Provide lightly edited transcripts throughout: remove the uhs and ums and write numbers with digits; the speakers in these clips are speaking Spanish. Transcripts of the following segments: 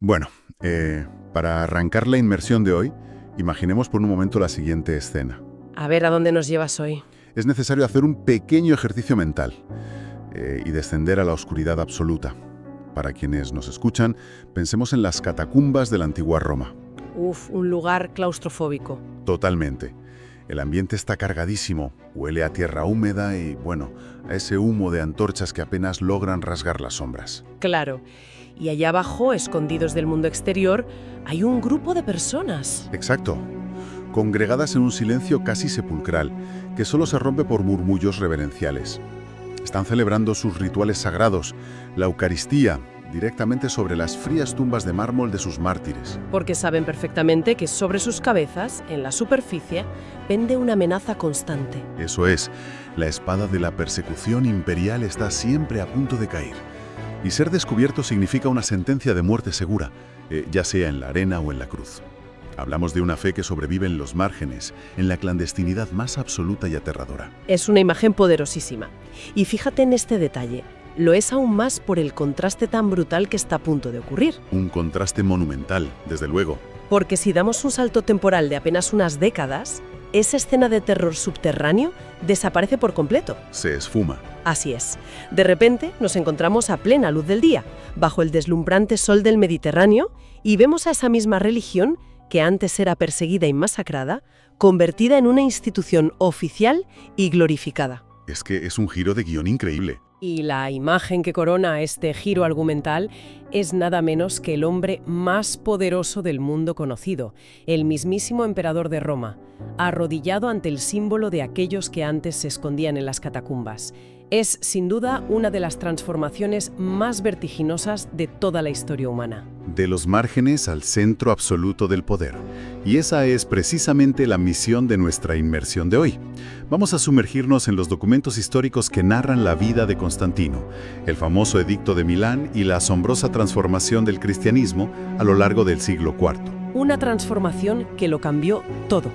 Bueno, para arrancar la inmersión de hoy, imaginemos por un momento la siguiente escena. A ver a dónde nos llevas hoy. Es necesario hacer un pequeño ejercicio mental y descender a la oscuridad absoluta. Para quienes nos escuchan, pensemos en las catacumbas de la antigua Roma. Uf, un lugar claustrofóbico. Totalmente. El ambiente está cargadísimo, huele a tierra húmeda y, bueno, a ese humo de antorchas que apenas logran rasgar las sombras. Claro. Y allá abajo, escondidos del mundo exterior, hay un grupo de personas. Exacto. Congregadas en un silencio casi sepulcral, que solo se rompe por murmullos reverenciales. Están celebrando sus rituales sagrados, la Eucaristía, directamente sobre las frías tumbas de mármol de sus mártires. Porque saben perfectamente que sobre sus cabezas, en la superficie, pende una amenaza constante. Eso es, la espada de la persecución imperial está siempre a punto de caer. Y ser descubierto significa una sentencia de muerte segura, ya sea en la arena o en la cruz. Hablamos de una fe que sobrevive en los márgenes, en la clandestinidad más absoluta y aterradora. Es una imagen poderosísima. Y fíjate en este detalle. Lo es aún más por el contraste tan brutal que está a punto de ocurrir. Un contraste monumental, desde luego. Porque si damos un salto temporal de apenas unas décadas, esa escena de terror subterráneo desaparece por completo. Se esfuma. Así es. De repente nos encontramos a plena luz del día, bajo el deslumbrante sol del Mediterráneo, y vemos a esa misma religión, que antes era perseguida y masacrada, convertida en una institución oficial y glorificada. Es que es un giro de guión increíble. Y la imagen que corona este giro argumental es nada menos que el hombre más poderoso del mundo conocido, el mismísimo emperador de Roma, arrodillado ante el símbolo de aquellos que antes se escondían en las catacumbas. Es, sin duda, una de las transformaciones más vertiginosas de toda la historia humana. De los márgenes al centro absoluto del poder. Y esa es precisamente la misión de nuestra inmersión de hoy. Vamos a sumergirnos en los documentos históricos que narran la vida de Constantino, el famoso Edicto de Milán y la asombrosa transformación del cristianismo a lo largo del siglo IV. Una transformación que lo cambió todo.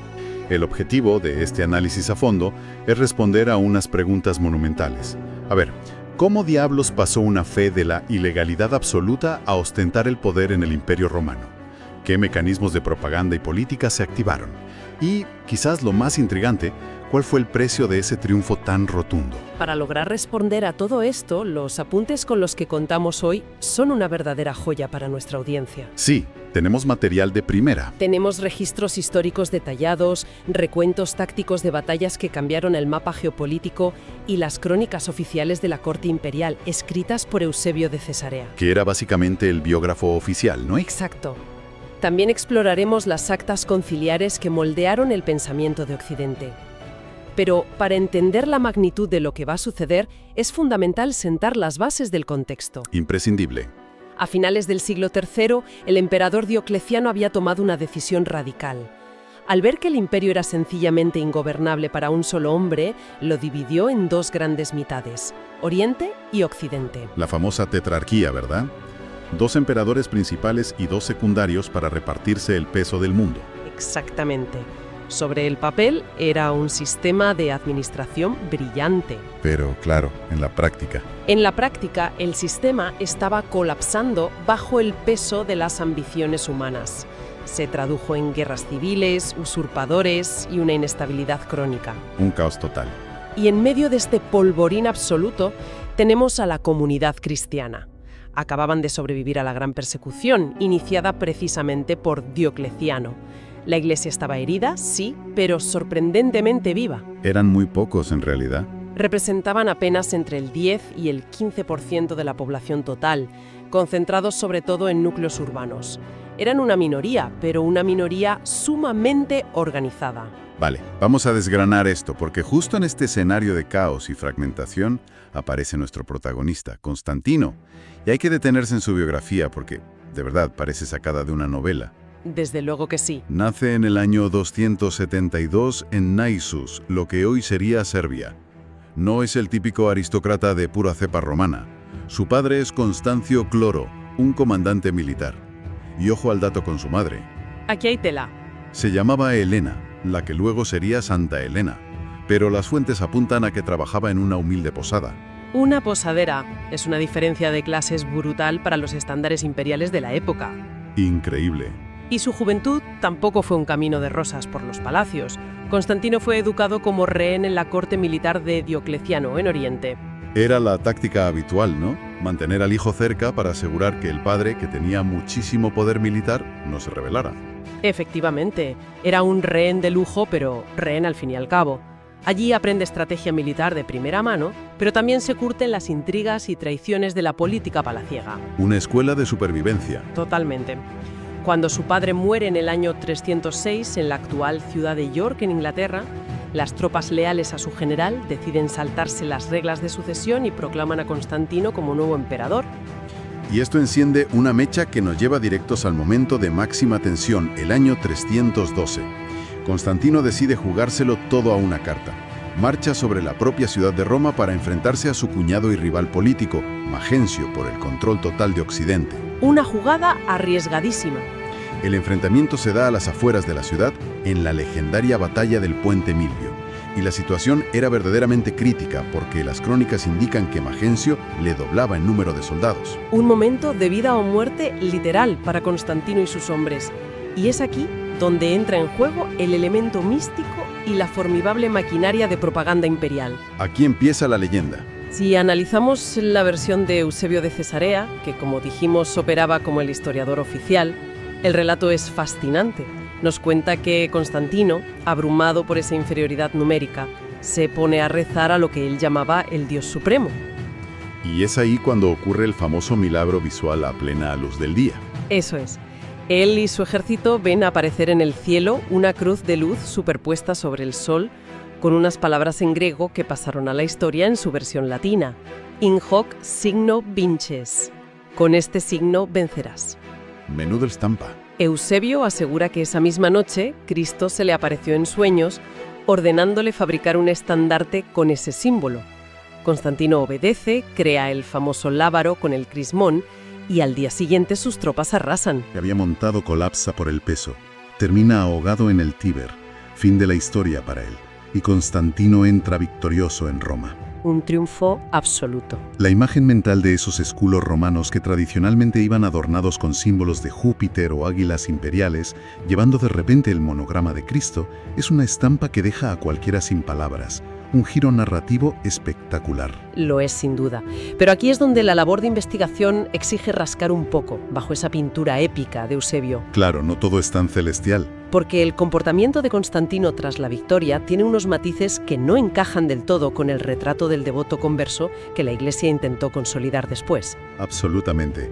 El objetivo de este análisis a fondo es responder a unas preguntas monumentales. A ver, ¿cómo diablos pasó una fe de la ilegalidad absoluta a ostentar el poder en el Imperio Romano? ¿Qué mecanismos de propaganda y política se activaron? Y, quizás lo más intrigante, ¿cuál fue el precio de ese triunfo tan rotundo? Para lograr responder a todo esto, los apuntes con los que contamos hoy son una verdadera joya para nuestra audiencia. Sí, tenemos material de primera. Tenemos registros históricos detallados, recuentos tácticos de batallas que cambiaron el mapa geopolítico y las crónicas oficiales de la corte imperial, escritas por Eusebio de Cesarea. Que era básicamente el biógrafo oficial, ¿no? Exacto. También exploraremos las actas conciliares que moldearon el pensamiento de Occidente. Pero para entender la magnitud de lo que va a suceder, es fundamental sentar las bases del contexto. Imprescindible. A finales del siglo III, el emperador Diocleciano había tomado una decisión radical. Al ver que el imperio era sencillamente ingobernable para un solo hombre, lo dividió en dos grandes mitades, Oriente y Occidente. La famosa tetrarquía, ¿verdad? Dos emperadores principales y dos secundarios para repartirse el peso del mundo. Exactamente. Sobre el papel era un sistema de administración brillante. Pero, claro, en la práctica. En la práctica, el sistema estaba colapsando bajo el peso de las ambiciones humanas. Se tradujo en guerras civiles, usurpadores y una inestabilidad crónica. Un caos total. Y en medio de este polvorín absoluto, tenemos a la comunidad cristiana. Acababan de sobrevivir a la gran persecución, iniciada precisamente por Diocleciano. La iglesia estaba herida, sí, pero sorprendentemente viva. Eran muy pocos en realidad. Representaban apenas entre el 10 y el 15% de la población total, concentrados sobre todo en núcleos urbanos. Eran una minoría, pero una minoría sumamente organizada. Vale, vamos a desgranar esto, porque justo en este escenario de caos y fragmentación aparece nuestro protagonista, Constantino. Y hay que detenerse en su biografía porque, de verdad, parece sacada de una novela. Desde luego que sí. Nace en el año 272 en Naissus, lo que hoy sería Serbia. No es el típico aristócrata de pura cepa romana. Su padre es Constancio Cloro, un comandante militar. Y ojo al dato con su madre. Aquí hay tela. Se llamaba Helena, la que luego sería Santa Helena, pero las fuentes apuntan a que trabajaba en una humilde posada. Una posadera es una diferencia de clases brutal para los estándares imperiales de la época. Increíble. Y su juventud tampoco fue un camino de rosas por los palacios. Constantino fue educado como rehén en la corte militar de Diocleciano, en Oriente. Era la táctica habitual, ¿no? Mantener al hijo cerca para asegurar que el padre, que tenía muchísimo poder militar, no se rebelara. Efectivamente, era un rehén de lujo, pero rehén al fin y al cabo. Allí aprende estrategia militar de primera mano, pero también se curte en las intrigas y traiciones de la política palaciega. Una escuela de supervivencia. Totalmente. Cuando su padre muere en el año 306 en la actual ciudad de York, en Inglaterra, las tropas leales a su general deciden saltarse las reglas de sucesión y proclaman a Constantino como nuevo emperador. Y esto enciende una mecha que nos lleva directos al momento de máxima tensión, el año 312. Constantino decide jugárselo todo a una carta. Marcha sobre la propia ciudad de Roma para enfrentarse a su cuñado y rival político, Magencio, por el control total de Occidente. Una jugada arriesgadísima. El enfrentamiento se da a las afueras de la ciudad, en la legendaria batalla del Puente Milvio. Y la situación era verdaderamente crítica, porque las crónicas indican que Magencio le doblaba en número de soldados. Un momento de vida o muerte literal para Constantino y sus hombres. Y es aquí donde entra en juego el elemento místico y la formidable maquinaria de propaganda imperial. Aquí empieza la leyenda. Si analizamos la versión de Eusebio de Cesarea, que como dijimos operaba como el historiador oficial, el relato es fascinante. Nos cuenta que Constantino, abrumado por esa inferioridad numérica, se pone a rezar a lo que él llamaba el Dios Supremo. Y es ahí cuando ocurre el famoso milagro visual a plena luz del día. Eso es. Él y su ejército ven aparecer en el cielo una cruz de luz superpuesta sobre el sol, con unas palabras en griego que pasaron a la historia en su versión latina. In hoc signo vinces. Con este signo vencerás. Menuda estampa. Eusebio asegura que esa misma noche Cristo se le apareció en sueños, ordenándole fabricar un estandarte con ese símbolo. Constantino obedece, crea el famoso lábaro con el crismón y al día siguiente sus tropas arrasan. Que había montado colapsa por el peso. Termina ahogado en el Tíber. Fin de la historia para él. Y Constantino entra victorioso en Roma. Un triunfo absoluto. La imagen mental de esos escudos romanos que tradicionalmente iban adornados con símbolos de Júpiter o águilas imperiales, llevando de repente el monograma de Cristo, es una estampa que deja a cualquiera sin palabras. Un giro narrativo espectacular. Lo es sin duda. Pero aquí es donde la labor de investigación exige rascar un poco bajo esa pintura épica de Eusebio. Claro, no todo es tan celestial. Porque el comportamiento de Constantino tras la victoria tiene unos matices que no encajan del todo con el retrato del devoto converso que la Iglesia intentó consolidar después. Absolutamente.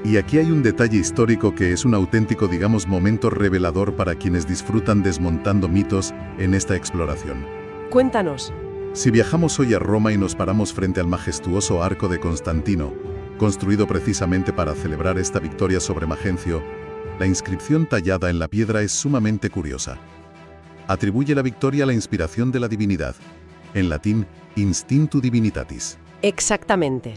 Y aquí hay un detalle histórico que es un auténtico, digamos, momento revelador para quienes disfrutan desmontando mitos en esta exploración. Cuéntanos. Si viajamos hoy a Roma y nos paramos frente al majestuoso arco de Constantino, construido precisamente para celebrar esta victoria sobre Magencio, la inscripción tallada en la piedra es sumamente curiosa. Atribuye la victoria a la inspiración de la divinidad, en latín, Instintu Divinitatis. Exactamente.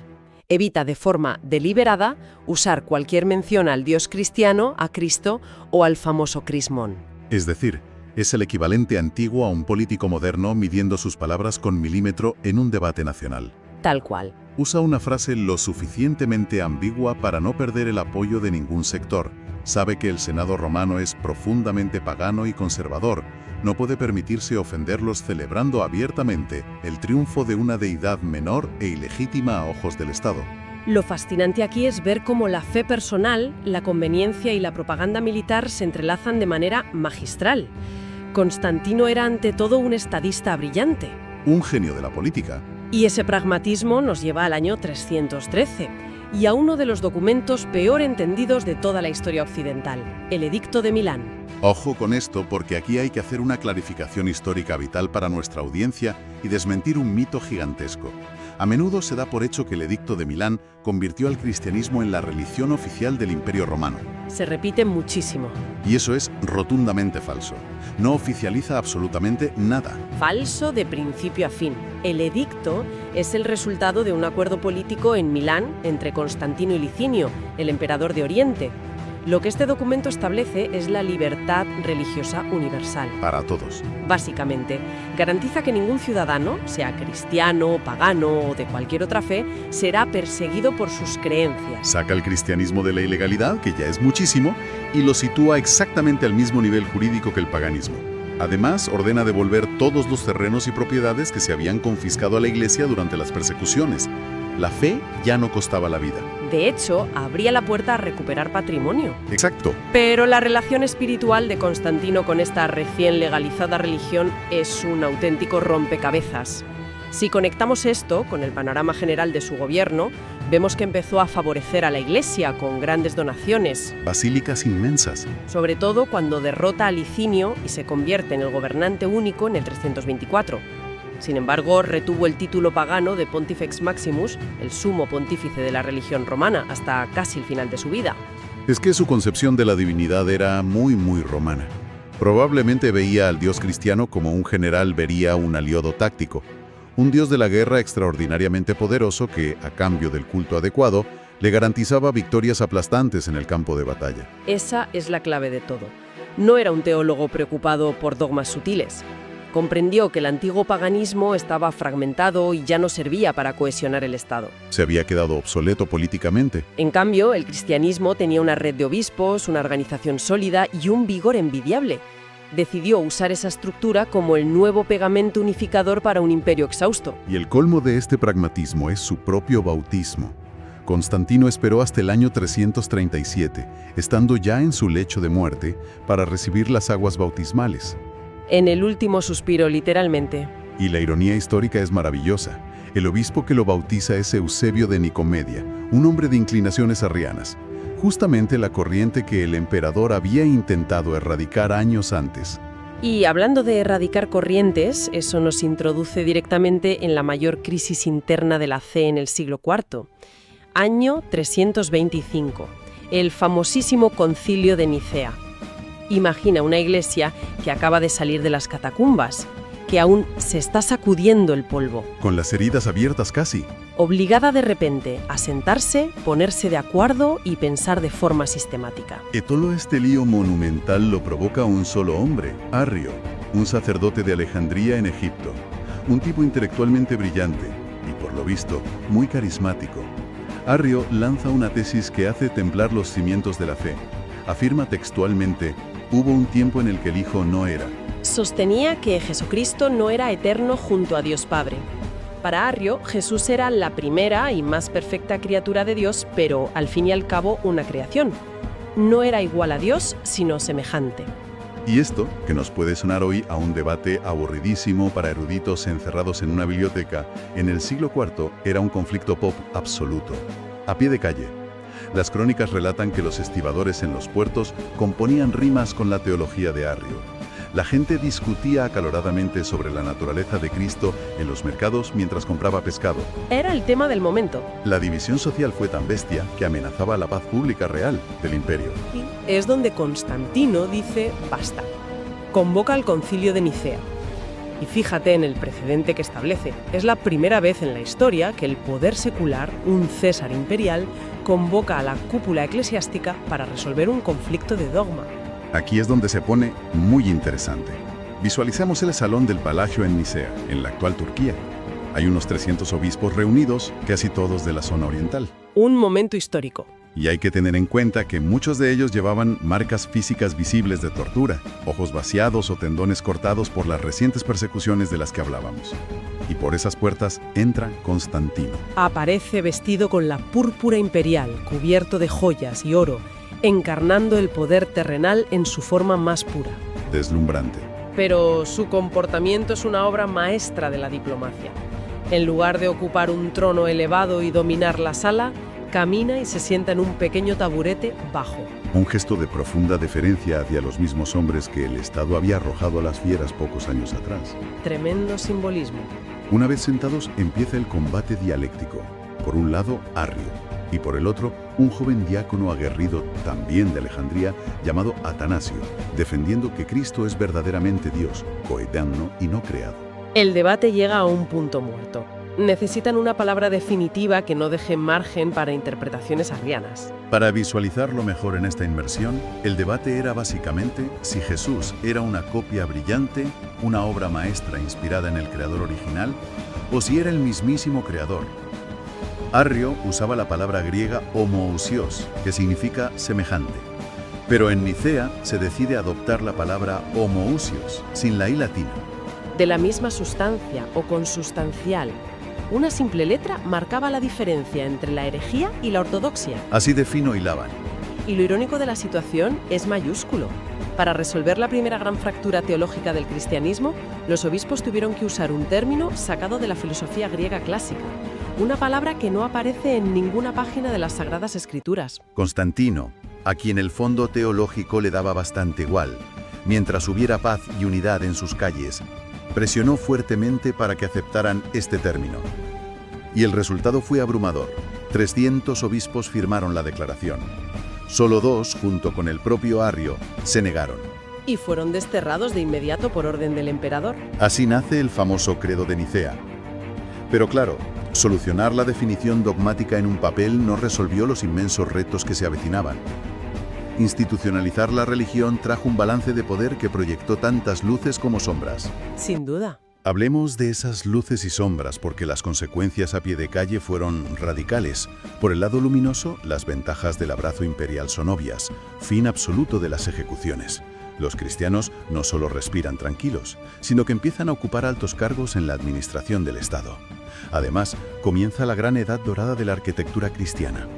Evita de forma deliberada usar cualquier mención al dios cristiano, a Cristo o al famoso crismón. Es decir, es el equivalente antiguo a un político moderno midiendo sus palabras con milímetro en un debate nacional. Tal cual. Usa una frase lo suficientemente ambigua para no perder el apoyo de ningún sector. Sabe que el Senado romano es profundamente pagano y conservador. No puede permitirse ofenderlos celebrando abiertamente el triunfo de una deidad menor e ilegítima a ojos del Estado. Lo fascinante aquí es ver cómo la fe personal, la conveniencia y la propaganda militar se entrelazan de manera magistral. Constantino era ante todo un estadista brillante. Un genio de la política. Y ese pragmatismo nos lleva al año 313 y a uno de los documentos peor entendidos de toda la historia occidental, el Edicto de Milán. Ojo con esto, porque aquí hay que hacer una clarificación histórica vital para nuestra audiencia y desmentir un mito gigantesco. A menudo se da por hecho que el Edicto de Milán convirtió al cristianismo en la religión oficial del Imperio Romano. Se repite muchísimo. Y eso es rotundamente falso. No oficializa absolutamente nada. Falso de principio a fin. El edicto es el resultado de un acuerdo político en Milán entre Constantino y Licinio, el emperador de Oriente. Lo que este documento establece es la libertad religiosa universal. Para todos. Básicamente, garantiza que ningún ciudadano, sea cristiano, pagano o de cualquier otra fe, será perseguido por sus creencias. Saca el cristianismo de la ilegalidad, que ya es muchísimo, y lo sitúa exactamente al mismo nivel jurídico que el paganismo. Además, ordena devolver todos los terrenos y propiedades que se habían confiscado a la Iglesia durante las persecuciones. La fe ya no costaba la vida. De hecho, abría la puerta a recuperar patrimonio. Exacto. Pero la relación espiritual de Constantino con esta recién legalizada religión es un auténtico rompecabezas. Si conectamos esto con el panorama general de su gobierno, vemos que empezó a favorecer a la Iglesia con grandes donaciones. Basílicas inmensas. Sobre todo cuando derrota a Licinio y se convierte en el gobernante único en el 324. Sin embargo, retuvo el título pagano de Pontifex Maximus, el sumo pontífice de la religión romana, hasta casi el final de su vida. Es que su concepción de la divinidad era muy romana. Probablemente veía al dios cristiano como un general vería un aliado táctico, un dios de la guerra extraordinariamente poderoso que, a cambio del culto adecuado, le garantizaba victorias aplastantes en el campo de batalla. Esa es la clave de todo. No era un teólogo preocupado por dogmas sutiles. Comprendió que el antiguo paganismo estaba fragmentado y ya no servía para cohesionar el Estado. Se había quedado obsoleto políticamente. En cambio, el cristianismo tenía una red de obispos, una organización sólida y un vigor envidiable. Decidió usar esa estructura como el nuevo pegamento unificador para un imperio exhausto. Y el colmo de este pragmatismo es su propio bautismo. Constantino esperó hasta el año 337, estando ya en su lecho de muerte, para recibir las aguas bautismales. En el último suspiro, literalmente. Y la ironía histórica es maravillosa. El obispo que lo bautiza es Eusebio de Nicomedia, un hombre de inclinaciones arrianas, justamente la corriente que el emperador había intentado erradicar años antes. Y hablando de erradicar corrientes, eso nos introduce directamente en la mayor crisis interna de la fe en el siglo IV. Año 325, el famosísimo Concilio de Nicea. Imagina una iglesia que acaba de salir de las catacumbas, que aún se está sacudiendo el polvo. Con las heridas abiertas casi. Obligada de repente a sentarse, ponerse de acuerdo y pensar de forma sistemática. Y todo este lío monumental lo provoca un solo hombre, Arrio, un sacerdote de Alejandría en Egipto. Un tipo intelectualmente brillante y, por lo visto, muy carismático. Arrio lanza una tesis que hace temblar los cimientos de la fe. Afirma textualmente: hubo un tiempo en el que el Hijo no era. Sostenía que Jesucristo no era eterno junto a Dios Padre. Para Arrio, Jesús era la primera y más perfecta criatura de Dios, pero al fin y al cabo una creación. No era igual a Dios, sino semejante. Y esto, que nos puede sonar hoy a un debate aburridísimo para eruditos encerrados en una biblioteca, en el siglo IV era un conflicto pop absoluto, a pie de calle. Las crónicas relatan que los estibadores en los puertos componían rimas con la teología de Arrio. La gente discutía acaloradamente sobre la naturaleza de Cristo en los mercados mientras compraba pescado. Era el tema del momento. La división social fue tan bestia que amenazaba la paz pública real del imperio. Es donde Constantino dice basta. Convoca al Concilio de Nicea. Y fíjate en el precedente que establece. Es la primera vez en la historia que el poder secular, un César imperial, convoca a la cúpula eclesiástica para resolver un conflicto de dogma. Aquí es donde se pone muy interesante. Visualicemos el salón del Palacio en Nicea, en la actual Turquía. Hay unos 300 obispos reunidos, casi todos de la zona oriental. Un momento histórico. Y hay que tener en cuenta que muchos de ellos llevaban marcas físicas visibles de tortura, ojos vaciados o tendones cortados por las recientes persecuciones de las que hablábamos. Y por esas puertas entra Constantino. Aparece vestido con la púrpura imperial, cubierto de joyas y oro, encarnando el poder terrenal en su forma más pura. Deslumbrante. Pero su comportamiento es una obra maestra de la diplomacia. En lugar de ocupar un trono elevado y dominar la sala, camina y se sienta en un pequeño taburete bajo. Un gesto de profunda deferencia hacia los mismos hombres que el Estado había arrojado a las fieras pocos años atrás. Tremendo simbolismo. Una vez sentados, empieza el combate dialéctico. Por un lado, Arrio, y por el otro, un joven diácono aguerrido, también de Alejandría, llamado Atanasio, defendiendo que Cristo es verdaderamente Dios, coeterno y no creado. El debate llega a un punto muerto. Necesitan una palabra definitiva que no deje margen para interpretaciones arrianas. Para visualizarlo mejor en esta inmersión, el debate era básicamente si Jesús era una copia brillante, una obra maestra inspirada en el creador original, o si era el mismísimo creador. Arrio usaba la palabra griega homoousios, que significa semejante. Pero en Nicea se decide adoptar la palabra homoousios, sin la i latina. De la misma sustancia o consustancial. Una simple letra marcaba la diferencia entre la herejía y la ortodoxia. Así de fino hilaban. Y lo irónico de la situación es mayúsculo. Para resolver la primera gran fractura teológica del cristianismo, los obispos tuvieron que usar un término sacado de la filosofía griega clásica, una palabra que no aparece en ninguna página de las Sagradas Escrituras. Constantino, a quien el fondo teológico le daba bastante igual, mientras hubiera paz y unidad en sus calles, presionó fuertemente para que aceptaran este término. Y el resultado fue abrumador. 300 obispos firmaron la declaración. Solo 2, junto con el propio Arrio, se negaron. Y fueron desterrados de inmediato por orden del emperador. Así nace el famoso Credo de Nicea. Pero claro, solucionar la definición dogmática en un papel no resolvió los inmensos retos que se avecinaban. Institucionalizar la religión trajo un balance de poder que proyectó tantas luces como sombras. Sin duda. Hablemos de esas luces y sombras porque las consecuencias a pie de calle fueron radicales. Por el lado luminoso, las ventajas del abrazo imperial son obvias, fin absoluto de las ejecuciones. Los cristianos no solo respiran tranquilos, sino que empiezan a ocupar altos cargos en la administración del Estado. Además, comienza la gran edad dorada de la arquitectura cristiana.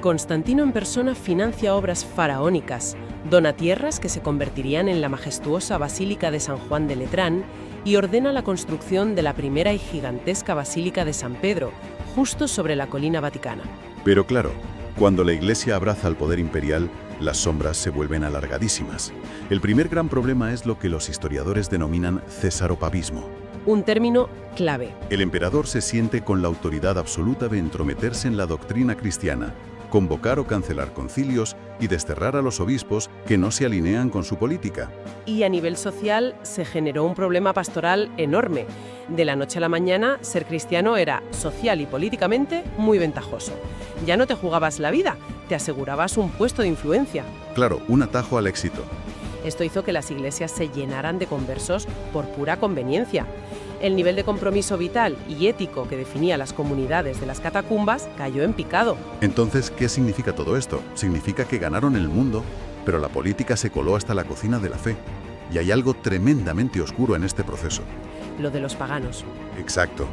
Constantino en persona financia obras faraónicas, dona tierras que se convertirían en la majestuosa Basílica de San Juan de Letrán y ordena la construcción de la primera y gigantesca Basílica de San Pedro, justo sobre la colina vaticana. Pero claro, cuando la Iglesia abraza al poder imperial, las sombras se vuelven alargadísimas. El primer gran problema es lo que los historiadores denominan cesaropapismo. Un término clave. El emperador se siente con la autoridad absoluta de entrometerse en la doctrina cristiana, convocar o cancelar concilios y desterrar a los obispos que no se alinean con su política. Y a nivel social se generó un problema pastoral enorme. De la noche a la mañana, ser cristiano era social y políticamente muy ventajoso. Ya no te jugabas la vida, te asegurabas un puesto de influencia. Claro, un atajo al éxito. Esto hizo que las iglesias se llenaran de conversos por pura conveniencia. El nivel de compromiso vital y ético que definía las comunidades de las catacumbas cayó en picado. Entonces, ¿qué significa todo esto? Significa que ganaron el mundo, pero la política se coló hasta la cocina de la fe. Y hay algo tremendamente oscuro en este proceso. Lo de los paganos. Exacto.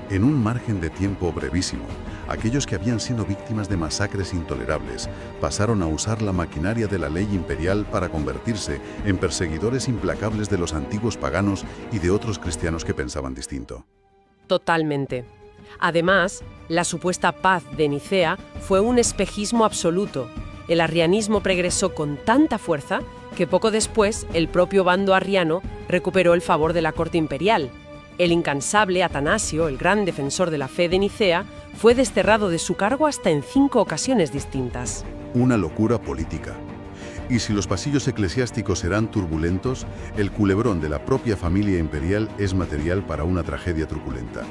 En un margen de tiempo brevísimo, aquellos que habían sido víctimas de masacres intolerables pasaron a usar la maquinaria de la ley imperial para convertirse en perseguidores implacables de los antiguos paganos y de otros cristianos que pensaban distinto. Totalmente. Además, la supuesta paz de Nicea fue un espejismo absoluto. El arrianismo progresó con tanta fuerza que poco después el propio bando arriano recuperó el favor de la corte imperial. El incansable Atanasio, el gran defensor de la fe de Nicea, fue desterrado de su cargo hasta en 5 ocasiones distintas. Una locura política. Y si los pasillos eclesiásticos eran turbulentos, el culebrón de la propia familia imperial es material para una tragedia truculenta.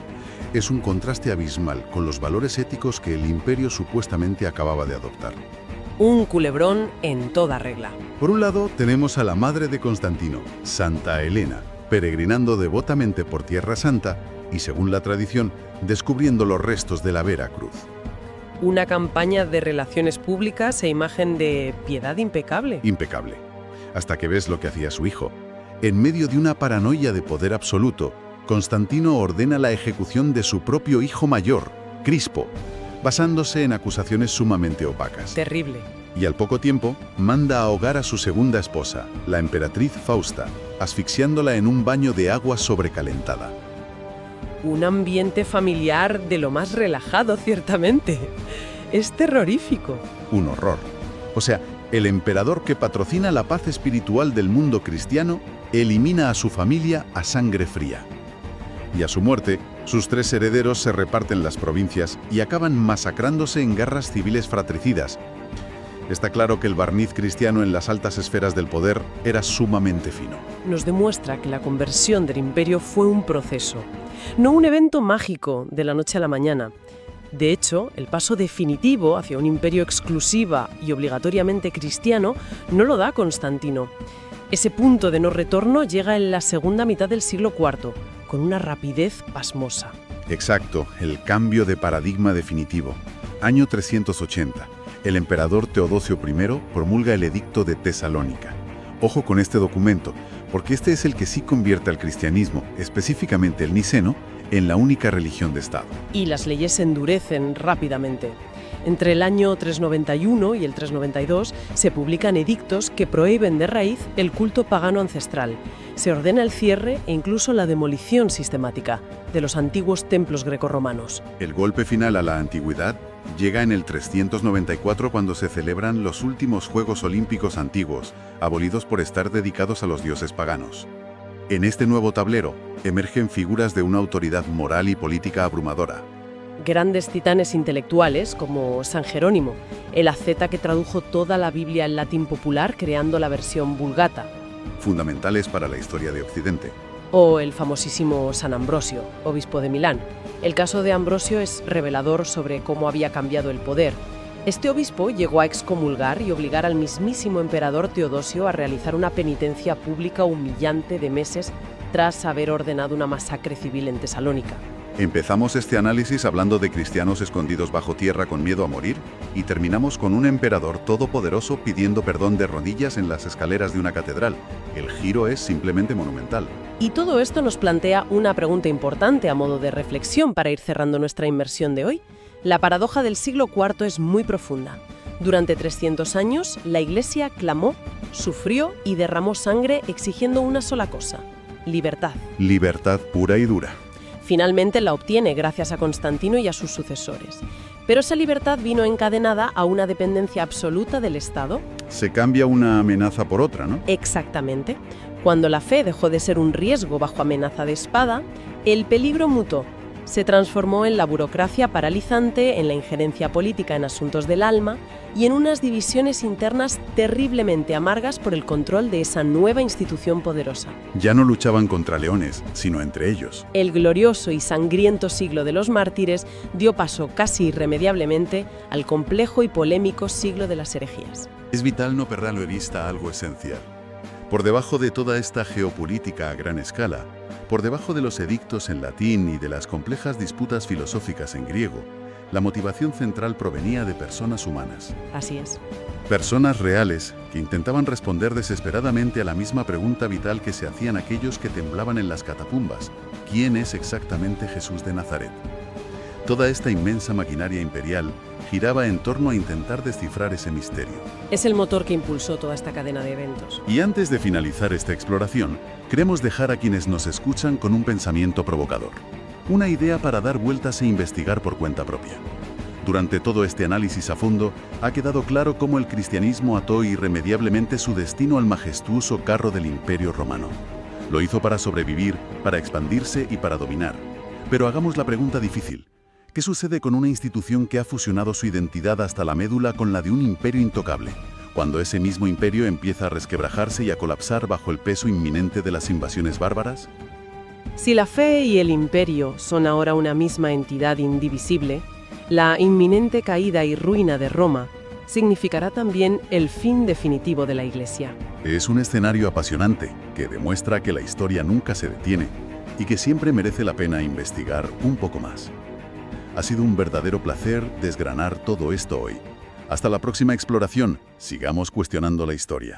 Es un contraste abismal con los valores éticos que el imperio supuestamente acababa de adoptar. Un culebrón en toda regla. Por un lado, tenemos a la madre de Constantino, Santa Elena, peregrinando devotamente por Tierra Santa y, según la tradición, descubriendo los restos de la Vera Cruz. Una campaña de relaciones públicas e imagen de piedad impecable. Impecable. Hasta que ves lo que hacía su hijo. En medio de una paranoia de poder absoluto, Constantino ordena la ejecución de su propio hijo mayor, Crispo, basándose en acusaciones sumamente opacas. Terrible. Y al poco tiempo, manda a ahogar a su segunda esposa, la emperatriz Fausta, asfixiándola en un baño de agua sobrecalentada. Un ambiente familiar de lo más relajado, ciertamente. Es terrorífico. Un horror. O sea, el emperador que patrocina la paz espiritual del mundo cristiano elimina a su familia a sangre fría. Y a su muerte, sus 3 herederos se reparten las provincias y acaban masacrándose en guerras civiles fratricidas. Está claro que el barniz cristiano en las altas esferas del poder era sumamente fino. Nos demuestra que la conversión del imperio fue un proceso, no un evento mágico de la noche a la mañana. De hecho, el paso definitivo hacia un imperio exclusiva y obligatoriamente cristiano no lo da Constantino. Ese punto de no retorno llega en la segunda mitad del siglo IV, con una rapidez pasmosa. Exacto, el cambio de paradigma definitivo. Año 380. El emperador Teodosio I promulga el Edicto de Tesalónica. Ojo con este documento, porque este es el que sí convierte al cristianismo, específicamente el niceno, en la única religión de Estado. Y las leyes se endurecen rápidamente. Entre el año 391 y el 392 se publican edictos que prohíben de raíz el culto pagano ancestral. Se ordena el cierre e incluso la demolición sistemática de los antiguos templos grecorromanos. El golpe final a la antigüedad llega en el 394 cuando se celebran los últimos Juegos Olímpicos antiguos, abolidos por estar dedicados a los dioses paganos. En este nuevo tablero emergen figuras de una autoridad moral y política abrumadora. Grandes titanes intelectuales como San Jerónimo, el asceta que tradujo toda la Biblia al latín popular creando la versión Vulgata. Fundamentales para la historia de Occidente. O el famosísimo San Ambrosio, obispo de Milán. El caso de Ambrosio es revelador sobre cómo había cambiado el poder. Este obispo llegó a excomulgar y obligar al mismísimo emperador Teodosio a realizar una penitencia pública humillante de meses tras haber ordenado una masacre civil en Tesalónica. Empezamos este análisis hablando de cristianos escondidos bajo tierra con miedo a morir y terminamos con un emperador todopoderoso pidiendo perdón de rodillas en las escaleras de una catedral. El giro es simplemente monumental. Y todo esto nos plantea una pregunta importante a modo de reflexión para ir cerrando nuestra inmersión de hoy. La paradoja del siglo IV es muy profunda. Durante 300 años, la Iglesia clamó, sufrió y derramó sangre exigiendo una sola cosa: libertad. Libertad pura y dura. Finalmente la obtiene gracias a Constantino y a sus sucesores. Pero esa libertad vino encadenada a una dependencia absoluta del Estado. Se cambia una amenaza por otra, ¿no? Exactamente. Cuando la fe dejó de ser un riesgo bajo amenaza de espada, el peligro mutó. Se transformó en la burocracia paralizante, en la injerencia política en asuntos del alma y en unas divisiones internas terriblemente amargas por el control de esa nueva institución poderosa. Ya no luchaban contra leones, sino entre ellos. El glorioso y sangriento siglo de los mártires dio paso casi irremediablemente al complejo y polémico siglo de las herejías. Es vital no perder de vista algo esencial. Por debajo de toda esta geopolítica a gran escala, por debajo de los edictos en latín y de las complejas disputas filosóficas en griego, la motivación central provenía de personas humanas. Así es. Personas reales que intentaban responder desesperadamente a la misma pregunta vital que se hacían aquellos que temblaban en las catacumbas: ¿quién es exactamente Jesús de Nazaret? Toda esta inmensa maquinaria imperial giraba en torno a intentar descifrar ese misterio. Es el motor que impulsó toda esta cadena de eventos. Y antes de finalizar esta exploración, queremos dejar a quienes nos escuchan con un pensamiento provocador. Una idea para dar vueltas e investigar por cuenta propia. Durante todo este análisis a fondo, ha quedado claro cómo el cristianismo ató irremediablemente su destino al majestuoso carro del Imperio Romano. Lo hizo para sobrevivir, para expandirse y para dominar. Pero hagamos la pregunta difícil. ¿Qué sucede con una institución que ha fusionado su identidad hasta la médula con la de un imperio intocable, cuando ese mismo imperio empieza a resquebrajarse y a colapsar bajo el peso inminente de las invasiones bárbaras? Si la fe y el imperio son ahora una misma entidad indivisible, la inminente caída y ruina de Roma significará también el fin definitivo de la Iglesia. Es un escenario apasionante que demuestra que la historia nunca se detiene y que siempre merece la pena investigar un poco más. Ha sido un verdadero placer desgranar todo esto hoy. Hasta la próxima exploración, sigamos cuestionando la historia.